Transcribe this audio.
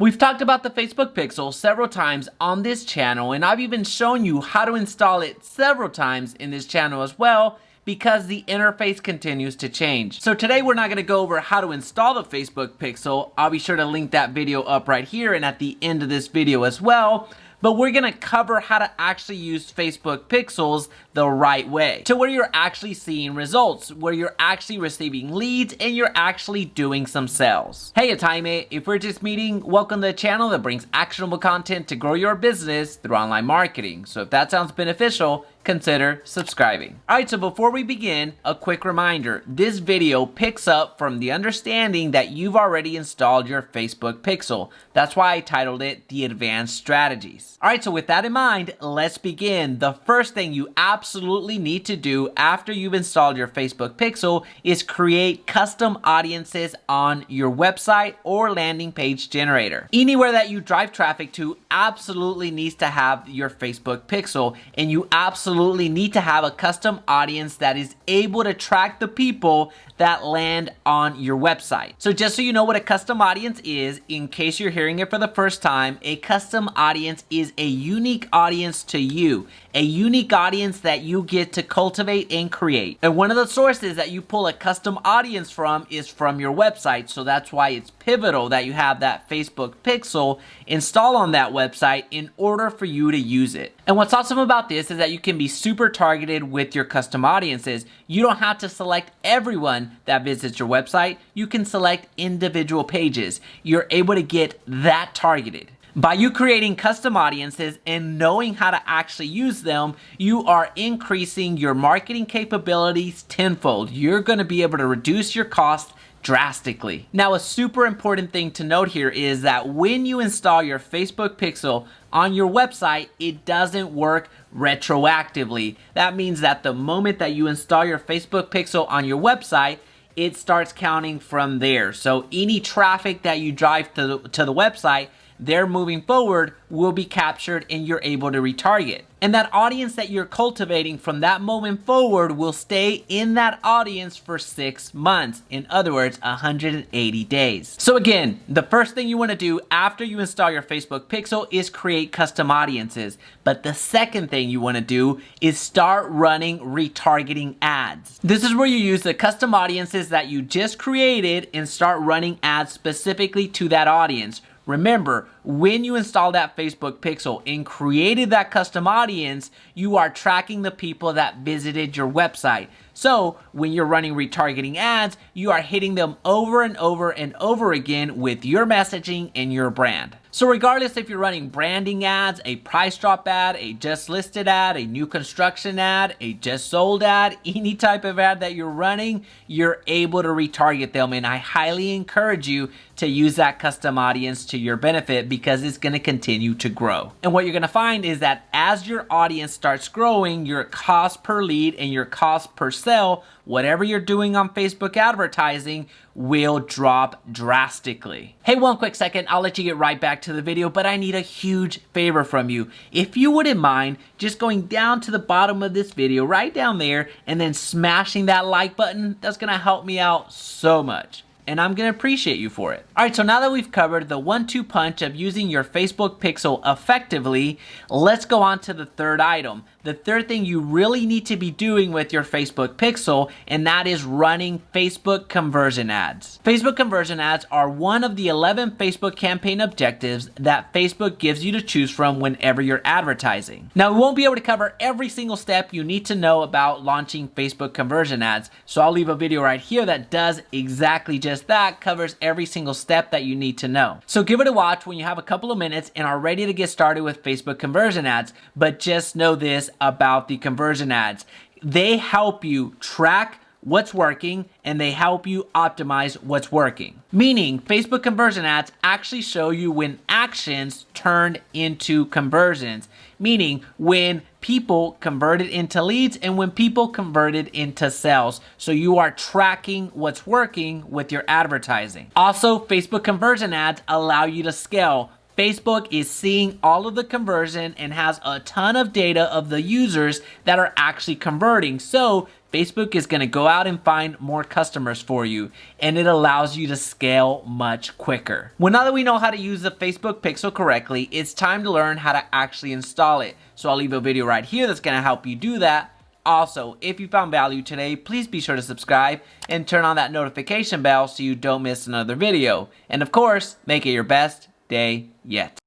We've talked about the Facebook Pixel several times on this channel, and I've even shown you how to install it several times in this channel as well, because the interface continues to change. So today we're not going to go over how to install the Facebook Pixel. I'll be sure to link that video up right here and at the end of this video as well. But we're going to cover how to actually use Facebook Pixels the right way, to where you're actually seeing results, where you're actually receiving leads and you're actually doing some sales. Hey, it's Jaime. If we're just meeting, welcome to the channel that brings actionable content to grow your business through online marketing. So if that sounds beneficial, consider subscribing. Alright, so before we begin, a quick reminder. This video picks up from the understanding that you've already installed your Facebook Pixel. That's why I titled it The Advanced Strategies. Alright, so with that in mind, let's begin. The first thing you absolutely need to do after you've installed your Facebook Pixel is create custom audiences on your website or landing page generator. Anywhere that you drive traffic to absolutely needs to have your Facebook Pixel, and you absolutely need to have a custom audience that is able to track the people that land on your website. So just so you know what a custom audience is, in case you're hearing it for the first time, a custom audience is a unique audience to you, a unique audience that you get to cultivate and create. And one of the sources that you pull a custom audience from is from your website. So that's why it's pivotal that you have that Facebook Pixel installed on that website in order for you to use it. And what's awesome about this is that you can be super targeted with your custom audiences. You don't have to select everyone that visits your website. You can select individual pages. You're able to get that targeted. By you creating custom audiences and knowing how to actually use them, you are increasing your marketing capabilities tenfold. You're going to be able to reduce your cost drastically. Now, a super important thing to note here is that when you install your Facebook Pixel on your website, it doesn't work retroactively. That means that the moment that you install your Facebook Pixel on your website, it starts counting from there. So any traffic that you drive to the website, they're moving forward will be captured and you're able to retarget. And that audience that you're cultivating from that moment forward will stay in that audience for 6 months. In other words, 180 days. So again, the first thing you want to do after you install your Facebook Pixel is create custom audiences. But the second thing you want to do is start running retargeting ads. This is where you use the custom audiences that you just created and start running ads specifically to that audience. Remember, when you install that Facebook Pixel and created that custom audience, you are tracking the people that visited your website. So when you're running retargeting ads, you are hitting them over and over and over again with your messaging and your brand. So regardless if you're running branding ads, a price drop ad, a just listed ad, a new construction ad, a just sold ad, any type of ad that you're running, you're able to retarget them. And I highly encourage you to use that custom audience to your benefit because it's going to continue to grow. And what you're going to find is that as your audience starts growing, your cost per lead and your cost per sale, whatever you're doing on Facebook advertising, will drop drastically. Hey, one quick second, I'll let you get right back to the video, but I need a huge favor from you. If you wouldn't mind just going down to the bottom of this video, right down there, and then smashing that like button, that's gonna help me out so much. And I'm going to appreciate you for it. Alright, so now that we've covered the 1-2 punch of using your Facebook Pixel effectively, let's go on to the third item. The third thing you really need to be doing with your Facebook Pixel, and that is running Facebook conversion ads. Facebook conversion ads are one of the 11 Facebook campaign objectives that Facebook gives you to choose from whenever you're advertising. Now, we won't be able to cover every single step you need to know about launching Facebook conversion ads, so I'll leave a video right here that does exactly just that, covers every single step that you need to know. So give it a watch when you have a couple of minutes and are ready to get started with Facebook conversion ads, but just know this about the conversion ads. They help you track what's working and they help you optimize what's working. Meaning Facebook conversion ads actually show you when actions turn into conversions. Meaning when people converted into leads and when people converted into sales. So you are tracking what's working with your advertising. Also, Facebook conversion ads allow you to scale. Facebook is seeing all of the conversion and has a ton of data of the users that are actually converting. So Facebook is going to go out and find more customers for you, and it allows you to scale much quicker. Well, now that we know how to use the Facebook pixel correctly, it's time to learn how to actually install it. So I'll leave a video right here that's going to help you do that. Also, if you found value today, please be sure to subscribe and turn on that notification bell so you don't miss another video. And of course, make it your best day yet.